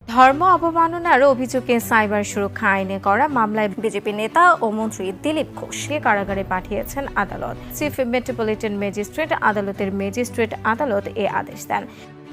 ধর্ম অবমাননার অভিযোগে সাইবার সুরক্ষা আইনে করা মামলায় বিজেপি নেতা ও মন্ত্রী দিলীপ ঘোষকে কারাগারে পাঠিয়েছেন আদালত। চিফ মেট্রোপলিটন ম্যাজিস্ট্রেট আদালতের ম্যাজিস্ট্রেট আদালত এ আদেশ দেন।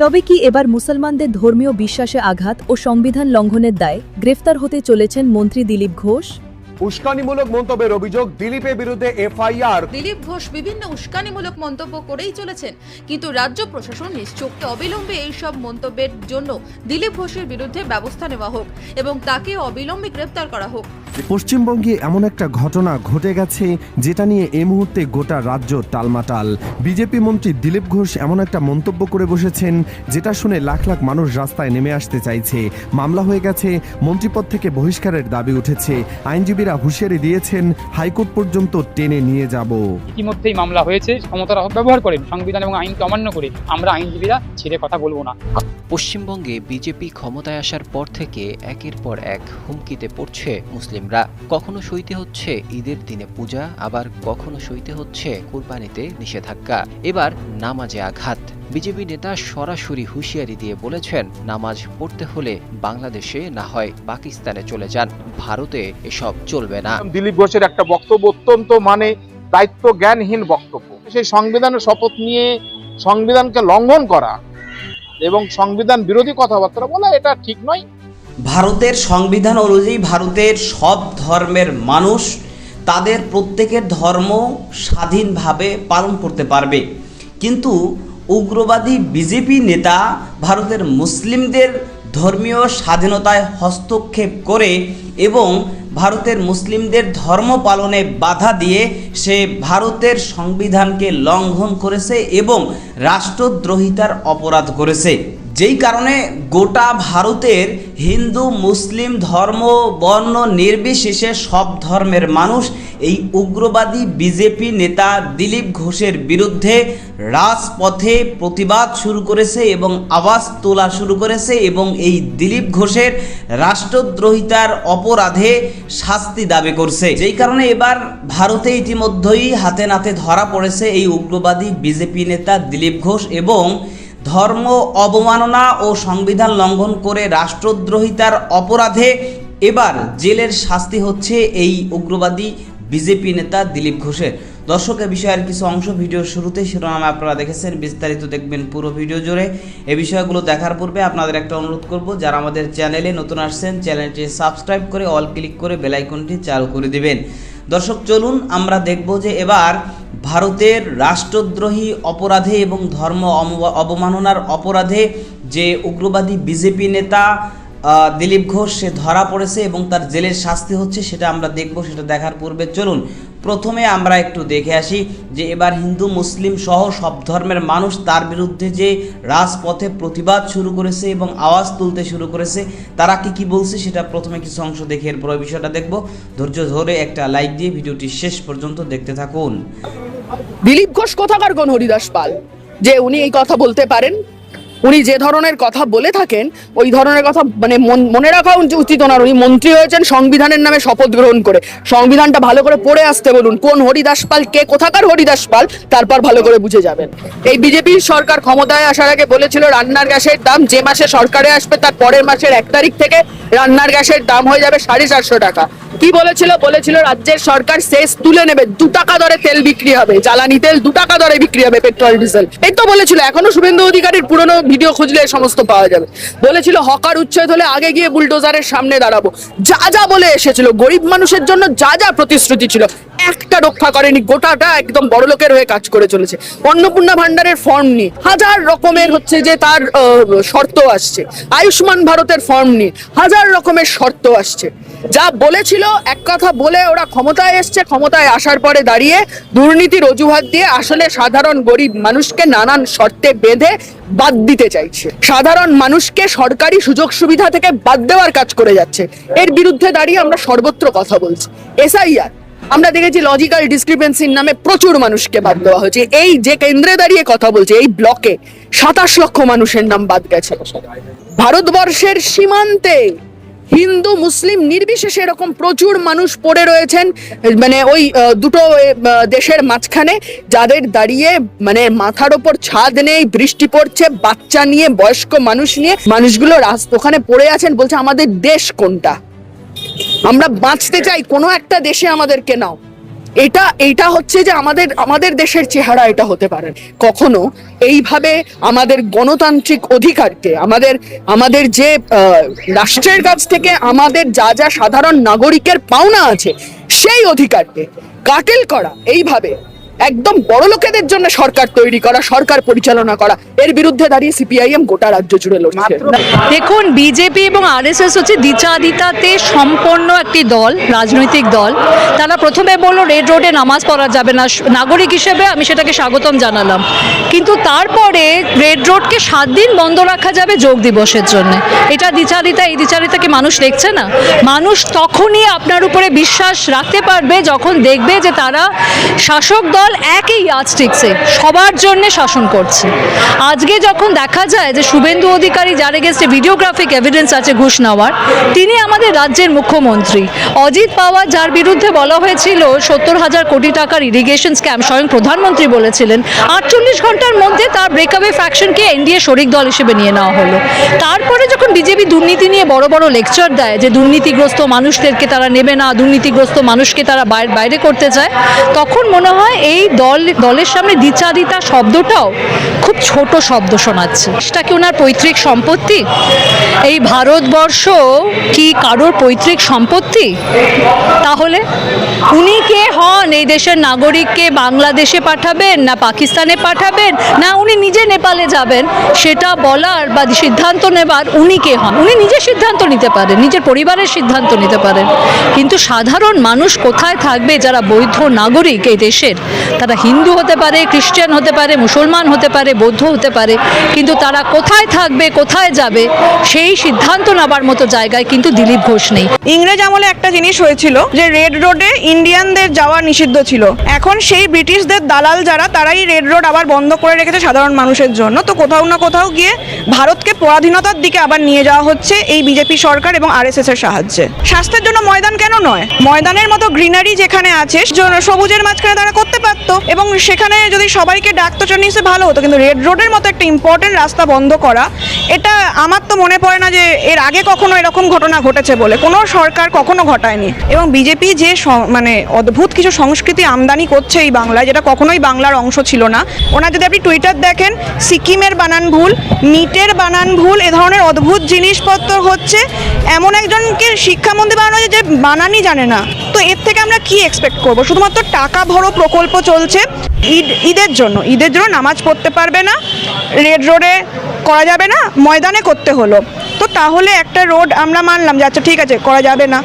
তবে কি এবার মুসলমানদের ধর্মীয় বিশ্বাসে আঘাত ও সংবিধান লঙ্ঘনের দায়ে গ্রেফতার হতে চলেছেন মন্ত্রী দিলীপ ঘোষ? উস্কানিমূলক মন্তব্যের অভিযোগ, দিলীপের বিরুদ্ধে এফআইআর। দিলীপ ঘোষ বিভিন্ন উস্কানিমূলক মন্তব্য করেই চলেছেন, কিন্তু রাজ্য প্রশাসন নিশ্চোখে অবিলম্বে এই সব মন্তব্যের জন্য দিলীপ ঘোষের বিরুদ্ধে ব্যবস্থা নেওয়া হোক এবং তাকে অবিলম্বে গ্রেফতার করা হোক। পশ্চিমবঙ্গে এমন একটা ঘটনা ঘটে গেছে যেটা নিয়ে এই মুহূর্তে গোটা রাজ্য টালমাটাল। বিজেপি মন্ত্রী দিলীপ ঘোষ এমন একটা মন্তব্য করে বসেছেন যেটা শুনে লাখ লাখ মানুষ রাস্তায় নেমে আসতে চাইছে। মামলা হয়ে গেছে, মন্ত্রীপদ থেকে বহিষ্কারের দাবি উঠেছে। আইনজীবীরা হুঁশিয়ারি দিয়েছেন হাইকোর্ট পর্যন্ত টেনে নিয়ে যাব। ইতিমধ্যেই মামলা হয়েছে, ক্ষমতার ব্যবহার করে সংবিধান এবং আইনকে অমান্য করে আমরা আইনজীবীরা ছেড়ে কথা বলবো না। পশ্চিমবঙ্গে বিজেপি ক্ষমতায় আসার পর থেকে একের পর এক হুমকিতে পড়ছে মুসলিমরা। কখনো সইতে হচ্ছে ঈদের দিনে পূজা, আবার কখনো সইতে হচ্ছে কুরবানিতে নিষেধাজ্ঞা, এবার নামাজে আঘাত। বিজেপি নেতা সরাসরি হুঁশিয়ারি দিয়ে বলেছেন, নামাজ পড়তে হলে বাংলাদেশে না হয় পাকিস্তানে চলে যান, ভারতে এসব চলবে না। দিলীপ ঘোষের একটা বক্তব্য অত্যন্ত দায়িত্ব জ্ঞানহীন বক্তব্য। সেই সংবিধানের শপথ নিয়ে সংবিধানকে লঙ্ঘন করা এবং সংবিধান বিরোধী কথাবার্তা বলা, এটা ঠিক নয়। ভারতের সংবিধান অনুযায়ী ভারতের সব ধর্মের মানুষ তাদের প্রত্যেকের ধর্ম স্বাধীনভাবে পালন করতে পারবে, কিন্তু উগ্রবাদী বিজেপি নেতা ভারতের মুসলিমদের ধর্মীয় স্বাধীনতায় হস্তক্ষেপ করে এবং ভারতের মুসলিমদের ধর্ম পালনে বাধা দিয়ে সে ভারতের সংবিধানকে লঙ্ঘন করেছে এবং রাষ্ট্রদ্রোহিতার অপরাধ করেছে। যেই কারণে গোটা ভারতের হিন্দু মুসলিম ধর্ম বর্ণ নির্বিশেষে সব ধর্মের মানুষ এই উগ্রবাদী বিজেপি নেতা দিলীপ ঘোষের বিরুদ্ধে রাজপথে প্রতিবাদ শুরু করেছে এবং আওয়াজ তোলা শুরু করেছে এবং এই দিলীপ ঘোষের রাষ্ট্রদ্রোহিতার অপরাধে শাস্তি দাবি করছে। যেই কারণে এবার ভারতে ইতিমধ্যেই হাতে নাতে ধরা পড়েছে এই উগ্রবাদী বিজেপি নেতা দিলীপ ঘোষ এবং ধর্ম অবমাননা ও সংবিধান লঙ্ঘন করে রাষ্ট্রদ্রোহিতার অপরাধে এবার জেলের শাস্তি হচ্ছে এই উগ্রবাদী বিজেপি নেতা দিলীপ ঘোষের। দর্শকের বিষয়ের কিছু অংশ ভিডিওর শুরুতে শিরোনামে আপনারা দেখেছেন, বিস্তারিত দেখবেন পুরো ভিডিও জুড়ে। এই বিষয়গুলো দেখার পূর্বে আপনাদের একটা অনুরোধ করব, যারা আমাদের চ্যানেলে নতুন আসছেন চ্যানেলটি সাবস্ক্রাইব করে অল ক্লিক করে বেল আইকনটি চালু করে দিবেন। দর্শক চলুন আমরা দেখব যে এবার ভারতের রাষ্ট্রদ্রোহী অপরাধে এবং ধর্ম অবমাননার অপরাধে যে উগ্রবাদী বিজেপি নেতা দিলীপ ঘোষ সে ধরা পড়েছে এবং তার জেলের শাস্তি হচ্ছে, সেটা আমরা দেখব। সেটা দেখার পূর্বে চলুন প্রথমে আমরা একটু দেখে আসি যে এবার হিন্দু মুসলিম সহ সব ধর্মের মানুষ তার বিরুদ্ধে যে রাজপথে প্রতিবাদ শুরু করেছে এবং আওয়াজ তুলতে শুরু করেছে, তারা কি বলছে সেটা প্রথমে কিছু অংশ দেখে এরপর বিষয়টা দেখব। ধৈর্য ধরে একটা লাইক দিয়ে ভিডিওটি শেষ পর্যন্ত দেখতে থাকুন। দিলীপ ঘোষ কোথাকার কোন হরিদাস পাল যে উনি এই কথা বলতে পারেন? উনি যে ধরনের কথা বলে থাকেন ওই ধরনের কথা মনে রাখা উচিত ওনার। উনি মন্ত্রী হয়েছেন সংবিধানের নামে শপথ গ্রহণ করে। সংবিধানটা ভালো করে পড়ে আসতে বলুন, কোন হরিদাস পাল, কে কোথাকার হরিদাস পাল, তারপর ভালো করে বুঝে যাবেন। এই বিজেপির সরকার ক্ষমতায় আসার আগে বলেছিল রান্নার গ্যাসের দাম যে মাসে সরকারে আসবে তার পরের মাসের 1 তারিখ থেকে রান্নার গ্যাসের দাম হয়ে যাবে 450 টাকা। কি বলেছিল রাজ্যের সরকার সেস তুলে নেবে, 2 টাকা দরে তেল বিক্রি হবে, জ্বালানি তেল 2 টাকা দরে বিক্রি হবে, পেট্রোল ডিজেল। এই তো বলেছিল। এখনো শুভেন্দু অধিকারীর পুরনো ভিডিও খুঁজলে সমস্ত পাওয়া যাবে। বলেছিল হকার উচ্ছেদ হলে আগে গিয়ে বুলডোজারের সামনে দাঁড়াবো। যা বলে এসেছিল, গরিব মানুষের জন্য যা প্রতিশ্রুতি ছিল একটা রক্ষা করেনি, গোটাটা একদম বড় লোকের হয়ে কাজ করে চলেছে। অন্নপূর্ণা ভান্ডারের ফর্ম নিয়ে হাজার রকমের হচ্ছে যে তার শর্ত আসছে, আয়ুষ্মান ভারতের ফর্ম নিয়ে হাজার রকমের শর্ত আসছে। যা বলেছিল এক কথা বলে ওরা ক্ষমতায় এসছে, ক্ষমতায় আসার পরে দাঁড়িয়ে দুর্নীতির অজুহাত দিয়ে আসলে সাধারণ গরিব মানুষকে নানান শর্তে বেঁধে বাদ দিতে চাইছে। সাধারণ মানুষকে সরকারি সুযোগ সুবিধা থেকে বাদ দেওয়ার কাজ করে যাচ্ছে। এর বিরুদ্ধে দাঁড়িয়ে আমরা সর্বত্র কথা বলছি। এসআইআর আমরা দেখেছি লজিক্যাল ডিসক্রিপেন্সির নামে প্রচুর মানুষকে বাদ দেওয়া হয়েছে। এই যে কেন্দ্রে দাঁড়িয়ে কথা বলছে এই ব্লকে 27 লক্ষ মানুষের নাম বাদ গেছে। ভারতবর্ষের সীমান্তে হিন্দু মুসলিম নির্বিশেষে এরকম প্রচুর মানুষ পড়ে রয়েছেন মানে ওই দুটো দেশের মাঝখানে, যাদের দাঁড়িয়ে মানে মাথার ওপর ছাদ নেই, বৃষ্টি পড়ছে, বাচ্চা নিয়ে বয়স্ক মানুষ নিয়ে মানুষগুলো ওখানে পড়ে আছেন, বলছে আমাদের দেশ কোনটা, আমরা বাঁচতে চাই কোনো একটা দেশে আমাদেরকে নাও। এটা হচ্ছে যে আমাদের দেশের চেহারা এটা হতে পারে। কখনো এইভাবে আমাদের গণতান্ত্রিক অধিকারকে, আমাদের যে রাষ্ট্রের কাছ থেকে আমাদের যা যা সাধারণ নাগরিকের পাওনা আছে সেই অধিকারকে কাটেল করা, এইভাবে একদম বড় লোকেদের জন্য সরকার তৈরি করা, সরকার পরিচালনা করা, এর বিরুদ্ধে দাঁড়িয়ে সিপিআইএম গোটা রাজ্য জুড়ে লড়ছে। দেখুন, বিজেপি এবং আরএসএস হচ্ছে দ্বিচারিতাতে সম্পন্ন একটি দল, রাজনৈতিক দল। তারা প্রথমে বলল রেড রোডে নামাজ পড়া যাবে না, নাগরিক হিসেবে আমি সেটাকে স্বাগতম জানালাম, কিন্তু তারপরে রেড রোডকে 7 দিন বন্ধ রাখা যাবে যোগ দিবসের জন্য। এটা দ্বিচারিতা, এই দ্বিচারিতাকে মানুষ দেখছে না। মানুষ তখনই আপনার উপরে বিশ্বাস রাখতে পারবে যখন দেখবে যে তারা শাসক দল একই ইয়ার্ডস্টিক্সে সবার জন্য শাসন করছে। আজকে যখন দেখা যায় যে শুভেন্দু অধিকারী, যার এগেন্স্টে ভিডিওগ্রাফিক এভিডেন্স আছে ঘুষ নেওয়ার, তিনি আমাদের রাজ্যের মুখ্যমন্ত্রী। অজিত পাওয়ার, যার বিরুদ্ধে বলা হয়েছিল 70,000 কোটি টাকার ইরিগেশন স্ক্যাম, স্বয়ং প্রধানমন্ত্রী বলেছিলেন 48 ঘন্টার মধ্যে তার ব্রেকআওয়ে ফ্যাকশনকে এনডিএ শরিক দল হিসেবে নিয়ে নেওয়া হলো। তারপরে যখন বিজেপি দুর্নীতি নিয়ে বড় বড় লেকচার দেয় যে দুর্নীতিগ্রস্ত মানুষদেরকে তারা নেবে না, দুর্নীতিগ্রস্ত মানুষকে তারা বাইরে করতে চায়, তখন মনে হয় এই দলের সামনে দ্বিচারিতা শব্দটাও খুব ছোট শব্দ শোনাচ্ছে। সেটা কি ওনার পৈতৃক সম্পত্তি? এই ভারতবর্ষ কি কারোর পৈতৃক সম্পত্তি? তাহলে উনি কে হন? এই দেশের নাগরিককে বাংলাদেশে পাঠাবেন না পাকিস্তানে পাঠাবেন, না উনি নিজে নেপালে যাবেন, সেটা বলার বা সিদ্ধান্ত নেবার উনি কে হন? উনি নিজে সিদ্ধান্ত নিতে পারেন, নিজের পরিবারের সিদ্ধান্ত নিতে পারেন, কিন্তু সাধারণ মানুষ কোথায় থাকবে যারা বৈধ নাগরিক এই দেশের? তারা হিন্দু হতে পারে, খ্রিস্টান হতে পারে, মুসলমান হতে পারে, বৌদ্ধ হতে পারে, কিন্তু তারা কোথায় থাকবে, কোথায় যাবে, সেই সিদ্ধান্ত নেবার মতো জায়গায় কিন্তু দিলীপ ঘোষ নেই। ইংরেজ আমলে একটা জিনিস হয়েছিল যে রেড রোডে ইন্ডিয়ানদের যাওয়া নিষিদ্ধ ছিল। এখন সেই ব্রিটিশদের দালাল যারা, তারাই রেড রোড আবার বন্ধ করে রেখেছে সাধারণ মানুষের জন্য। তো কোথাও না কোথাও গিয়ে ভারতকে পরাধীনতার দিকে আবার নিয়ে যাওয়া হচ্ছে এই বিজেপি সরকার এবং আরএসএস এর সাহায্যে। স্বাস্থ্যের জন্য ময়দান কেন নয়? ময়দানের মতো গ্রিনারি যেখানে আছে, সবুজের মাঝখানে তারা করতে পারতো এবং সেখানে যদি সবাইকে ডাকতো নিচে ভালো হতো, কিন্তু রেড রোডের মতো একটা ইম্পর্টেন্ট রাস্তা বন্ধ করা, এটা আমার তো মনে পড়ে না যে এর আগে কখনো এরকম ঘটনা ঘটেছে বলে। কোনো সরকার কখনো ঘটায়নি। এবং বিজেপি যে মানে অদ্ভুত কিছু সংস্কৃতি আমদানি করছে এই বাংলায়, যেটা কখনোই বাংলার অংশ ছিল না। ওনার যদি আপনি টুইটার দেখেন, সিকিমের বানান ভুল, নিটের বানান ভুল, এ ধরনের অদ্ভুত জিনিসপত্র হচ্ছে। এমন একজনকে শিক্ষামন্ত্রী বানানো হয়েছে যে বানানই জানে না। তো এর থেকে আমরা কি এক্সপেক্ট করবো? শুধুমাত্র টাকা ভরো প্রকল্প চলছে। ঈদের জন্য নামাজ পড়তে পারবে না, রেড রোডে করা যাবে না, ময়দানে করতে হলো। তো তাহলে একটা রোড আমরা মানলাম যে আচ্ছা ঠিক আছে করা যাবে না,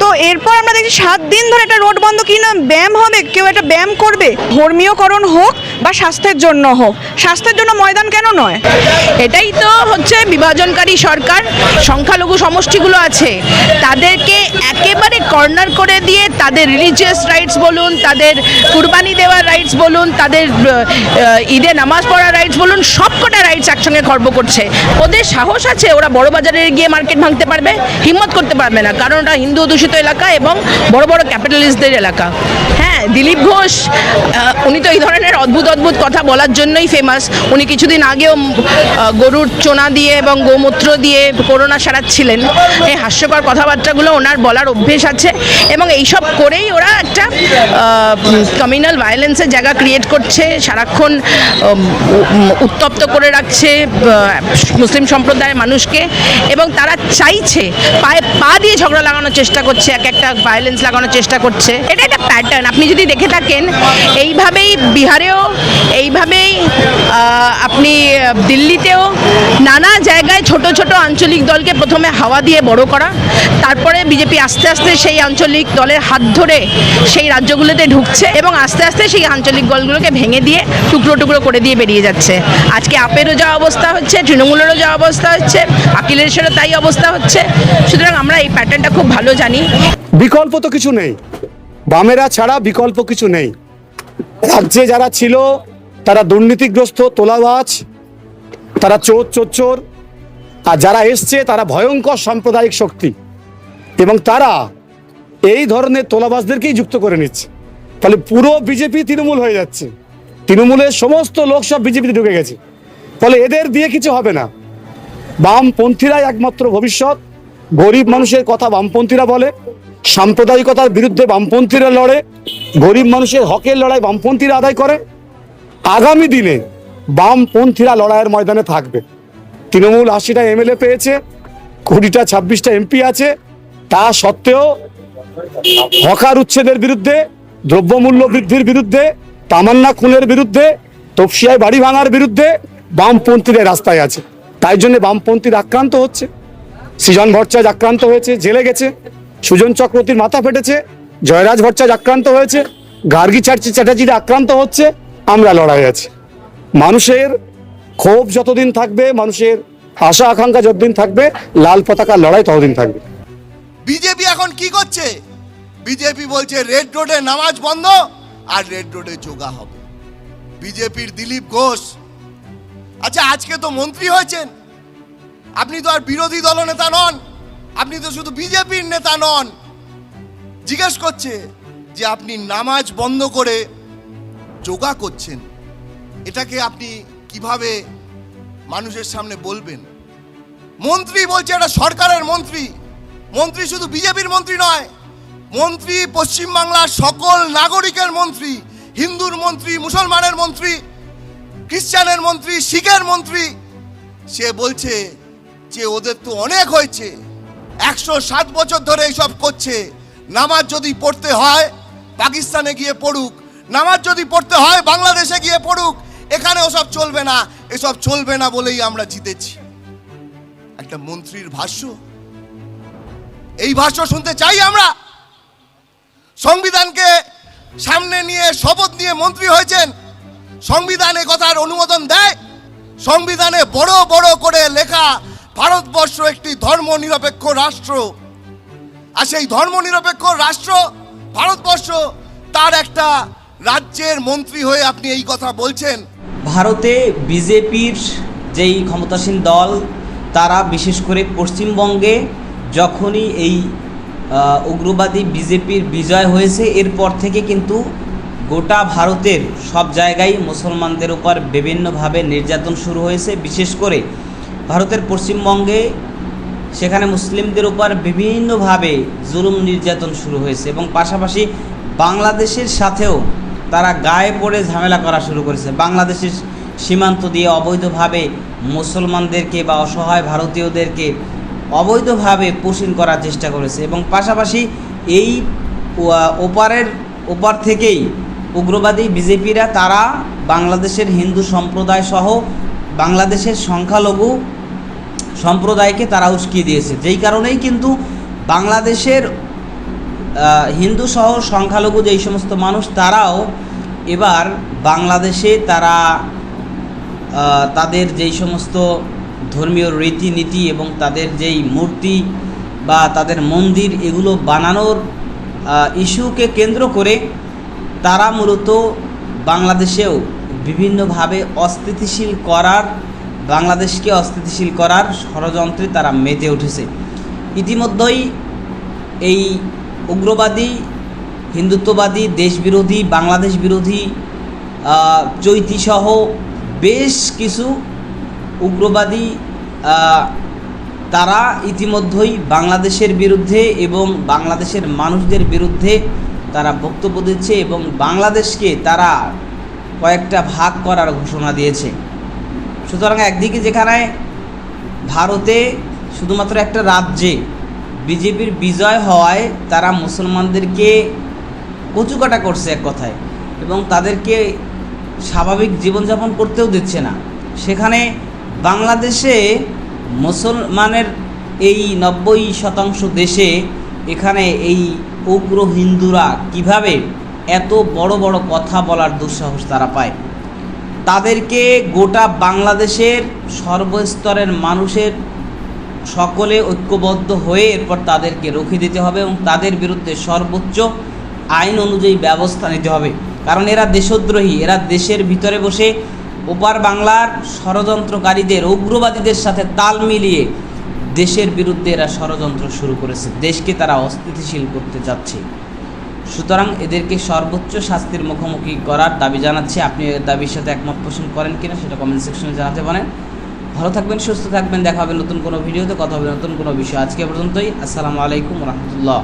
তো এরপর আমরা দেখছি 7 দিন ধরে একটা রোড বন্ধ। কি না ব্যায়াম হবে? কেউ একটা ব্যায়াম করবে? ধর্মীয়করণ হোক বা স্বাস্থ্যের জন্য হোক, স্বাস্থ্যের জন্য ময়দান কেন নয়? এটাই তো হচ্ছে বিভাজনকারী সরকার। সংখ্যালঘু সমষ্টিগুলো আছে, তাদেরকে একেবারে কর্নার করে দিয়ে তাদের রিলিজিয়াস রাইটস বলুন, তাদের কুরবানি দেওয়ার রাইটস বলুন, তাদের ঈদে নামাজ পড়ার রাইটস বলুন, সবকটা রাইটস একসঙ্গে খর্ব করছে। ওদের সাহস আছে ওরা বড় বাজারে গিয়ে মার্কেট ভাঙতে পারবে? হিম্মত করতে পারবে না, কারণ ওটা হিন্দু দূষিত এলাকা এবং বড় বড় ক্যাপিটালিস্টদের এলাকা। হ্যাঁ, দিলীপ ঘোষ উনি তো এই ধরনের অদ্ভুত কথা বলার জন্যই ফেমাস। উনি কিছুদিন আগেও গরুর চোনা দিয়ে এবং গোমূত্র দিয়ে করোনা সারাচ্ছিলেন। এই হাস্যকর কথাবার্তাগুলো ওনার বলার অভ্যেস আছে এবং এইসব করেই ওরা একটা কমিউনাল ভায়োলেন্সের জায়গা ক্রিয়েট করছে, সারাক্ষণ উত্তপ্ত করে রাখছে মুসলিম সম্প্রদায়ের মানুষকে, এবং তারা চাইছে পায়ে পা দিয়ে ঝগড়া লাগানোর চেষ্টা করছে, একটা ভায়োলেন্স লাগানোর চেষ্টা করছে। এটা একটা প্যাটার্ন। আপনি যদি দেখে থাকেন, এইভাবেই বিহারেও, এইভাবেই আপনি দিল্লিতেও, নানা জায়গায় ছোট ছোট আঞ্চলিক দলকে প্রথমে হাওয়া দিয়ে বড় করা, তারপরে বিজেপি আস্তে আস্তে সেই আঞ্চলিক দলের হাত ধরে সেই রাজ্যগুলোতে ঢুকছে এবং আস্তে আস্তে সেই আঞ্চলিক দলগুলোকে ভেঙে দিয়ে টুকরো টুকরো করে দিয়ে বেরিয়ে যাচ্ছে। আজকে আপেরও যা অবস্থা হচ্ছে, তৃণমূলেরও যা অবস্থা হচ্ছে, আকিলেশেরও তাই অবস্থা হচ্ছে। সুতরাং আমরা এই প্যাটার্নটা খুব ভালো জানি। বিকল্প তো কিছু নেই, বামেরা ছাড়া বিকল্প কিছু নেই। রাজ্যে যারা ছিল তারা দুর্নীতিগ্রস্ত, তোলাবাজ, তারা চোর, আর যারা এসছে তারা ভয়ঙ্কর সাম্প্রদায়িক শক্তি। এবং তারা এই ধরনের তোলাবাজদেরকেই যুক্ত করে নিচ্ছে। তাহলে পুরো বিজেপি তৃণমূল হয়ে যাচ্ছে, তৃণমূলের সমস্ত লোক সব বিজেপিতে ঢুকে গেছে। ফলে এদের দিয়ে কিছু হবে না। বামপন্থীরাই একমাত্র ভবিষ্যৎ। গরিব মানুষের কথা বামপন্থীরা বলে, সাম্প্রদায়িকতার বিরুদ্ধে বামপন্থীরা লড়ে, গরিব মানুষের হকের লড়াই বামপন্থীরা আদায় করে। আগামী দিনে বামপন্থীরা লড়াইয়ের ময়দানে থাকবে। তৃণমূল 80টা এমএলএ পেয়েছে, 20টা 26টা এমপি আছে, তা সত্ত্বেও হকার উচ্ছেদের বিরুদ্ধে, দ্রব্যমূল্য বৃদ্ধির বিরুদ্ধে, তামান্না খুনের বিরুদ্ধে, তফসিয়ায় বাড়ি ভাঙার বিরুদ্ধে বামপন্থীরা রাস্তায় আছে। তাই জন্য বামপন্থীরা আক্রান্ত হচ্ছে। সৃজন ভট্টাচার্য আক্রান্ত হয়েছে, জেলে গেছে। সুজন চক্রবর্তীর মাথা ফেটেছে, জয়রাজ ভট্টাচার্য আক্রান্ত হয়েছে, গার্গী চ্যাটার্জিরা আক্রান্ত হচ্ছে। আমরা লড়াই আছি। মানুষের ক্ষোভ যতদিন থাকবে, মানুষের আশা আকাঙ্ক্ষা যতদিন থাকবে, লাল পতাকার লড়াই ততদিন থাকবে। বিজেপি এখন কি করছে? বিজেপি বলছে রেড রোডে নামাজ বন্ধ আর রেড রোডে যোগা হবে। বিজেপির দিলীপ ঘোষ, আচ্ছা আজকে তো মন্ত্রী হয়েছেন, আপনি তো আর বিরোধী দলনেতা নন, আপনি তো শুধু বিজেপির নেতা নন। জিজ্ঞেস করছে যে আপনি নামাজ বন্ধ করে যোগা করছেন, এটাকে আপনি কিভাবে মানুষের সামনে বলবেন? মন্ত্রী বলছে এটা সরকারের মন্ত্রী। মন্ত্রী শুধু বিজেপির মন্ত্রী নয়, মন্ত্রী পশ্চিমবাংলার সকল নাগরিকের মন্ত্রী, হিন্দুর মন্ত্রী, মুসলমানের মন্ত্রী, খ্রিস্টানের মন্ত্রী, শিখের মন্ত্রী। সে বলছে যে ওদের তো অনেক হয়েছে, 107 বছর ধরে এইসব করছে। নামাজ যদি পড়তে হয় পাকিস্তানে গিয়ে পড়ুক, নামাজ যদি পড়তে হয় বাংলাদেশে গিয়ে পড়ুক, এখানে ওসব চলবে না। এসব চলবে না বলেই আমরা জিতেছি। একটা মন্ত্রীর ভাষ্য, এই ভাষ্য শুনতে চাই আমরা? সংবিধানকে সামনে নিয়ে শপথ নিয়ে মন্ত্রী হয়েছেন, সংবিধান এ কথার অনুমোদন দেয়? সংবিধানে বড় বড় করে লেখা ভারতবর্ষ একটি ধর্মনিরপেক্ষ রাষ্ট্র, আর সেই ধর্মনিরপেক্ষ রাষ্ট্র ভারতবর্ষ, তার একটা রাজ্যের মন্ত্রী হয়ে আপনি এই কথা বলছেন? ভারতে বিজেপির যেই ক্ষমতাসীন দল, তারা বিশেষ করে পশ্চিমবঙ্গে যখনই এই উগ্রবাদী বিজেপির বিজয় হয়েছে, এরপর থেকে কিন্তু গোটা ভারতের সব জায়গায় মুসলমানদের উপর বিভিন্নভাবে নির্যাতন শুরু হয়েছে। বিশেষ করে ভারতের পশ্চিমবঙ্গে সেখানে মুসলিমদের উপর বিভিন্নভাবে জুলুম নির্যাতন শুরু হয়েছে, এবং পাশাপাশি বাংলাদেশের সাথেও তারা গায়ে পড়ে ঝামেলা করা শুরু করেছে। বাংলাদেশের সীমান্ত দিয়ে অবৈধভাবে মুসলমানদেরকে বা অসহায় ভারতীয়দেরকে অবৈধভাবে পোষণ করার চেষ্টা করেছে, এবং পাশাপাশি এই ওপার থেকেই উগ্রবাদী বিজেপিরা তারা বাংলাদেশের হিন্দু সম্প্রদায় সহ বাংলাদেশের সংখ্যালঘু সম্প্রদায়কে তারা উস্কিয়ে দিয়েছে। যেই কারণেই কিন্তু বাংলাদেশের হিন্দু সহ সংখ্যালঘু যেই সমস্ত মানুষ, তারাও এবার বাংলাদেশে তারা তাদের যেই সমস্ত ধর্মীয় রীতিনীতি এবং তাদের যেই মূর্তি বা তাদের মন্দির, এগুলো বানানোর ইস্যুকে কেন্দ্র করে তারা মূলত বাংলাদেশেও বিভিন্নভাবে বাংলাদেশকে অস্থিতিশীল করার ষড়যন্ত্রে তারা মেতে উঠেছে। ইতিমধ্যেই এই উগ্রবাদী, হিন্দুত্ববাদী, দেশবিরোধী, বাংলাদেশ বিরোধী চৈতিসহ বেশ কিছু উগ্রবাদী তারা ইতিমধ্যেই বাংলাদেশের বিরুদ্ধে এবং বাংলাদেশের মানুষদের বিরুদ্ধে তারা বক্তব্য দিচ্ছে, এবং বাংলাদেশকে তারা কয়েকটা ভাগ করার ঘোষণা দিয়েছে। সুতরাং একদিকে যেখানে ভারতে শুধুমাত্র একটা রাজ্যে বিজেপির বিজয় হওয়ায় তারা মুসলমানদেরকে কচুকাটা করছে এক কথায়, এবং তাদেরকে স্বাভাবিক জীবনযাপন করতেও দিচ্ছে না, সেখানে বাংলাদেশে মুসলমানের এই 90% দেশে এখানে এই উগ্র হিন্দুরা কিভাবে এত বড় বড় কথা বলার দুঃসাহস তারা পায়? তাদেরকে গোটা বাংলাদেশের সর্বস্তরের মানুষের সকলে ঐক্যবদ্ধ হয়ে এরপর তাদেরকে রুখে দিতে হবে, এবং তাদের বিরুদ্ধে সর্বোচ্চ আইন অনুযায়ী ব্যবস্থা নিতে হবে। কারণ এরা দেশদ্রোহী, এরা দেশের ভিতরে বসে ওপার বাংলার ষড়যন্ত্রকারীদের, উগ্রবাদীদের সাথে তাল মিলিয়ে দেশের বিরুদ্ধে এরা ষড়যন্ত্র শুরু করেছে, দেশকে তারা অস্থিতিশীল করতে যাচ্ছে। সুতরাং এদেরকে সর্বোচ্চ শাস্তির মুখোমুখি করার দাবি জানাচ্ছি। আপনি এর দাবির সাথে একমত পোষণ করেন কিনা সেটা কমেন্ট সেকশনে জানাতে পারেন। ভালো থাকবেন, সুস্থ থাকবেন, দেখা হবে নতুন কোনো ভিডিওতে, কথা হবে নতুন কোনো বিষয়। আজকে পর্যন্তই। আসসালামু আলাইকুম রহমতুল্লাহ।